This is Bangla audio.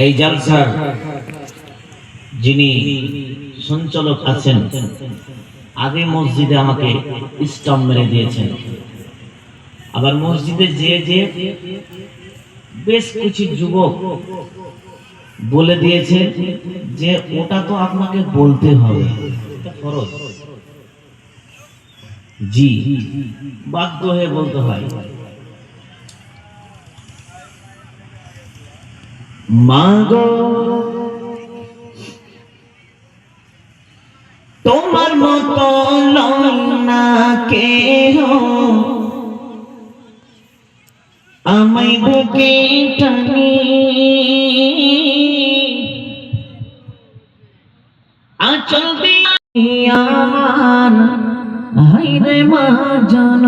এই জালসার যিনি সঞ্চালক আছেন আগে মসজিদে আমাকে স্টাম্প মেরে দিয়েছেন, আবার মসজিদে যে বেশ কিছু যুবক বলে দিয়েছে যে ওটা তো আপনাকে বলতে হবে, এটা ফরজ। জি, বাধ্য হয়ে বলতে হয়। মাগো তোমার মতো না কেহ আমায় বুকে টানি, আচল দিয়া আমার হাইরে মা জান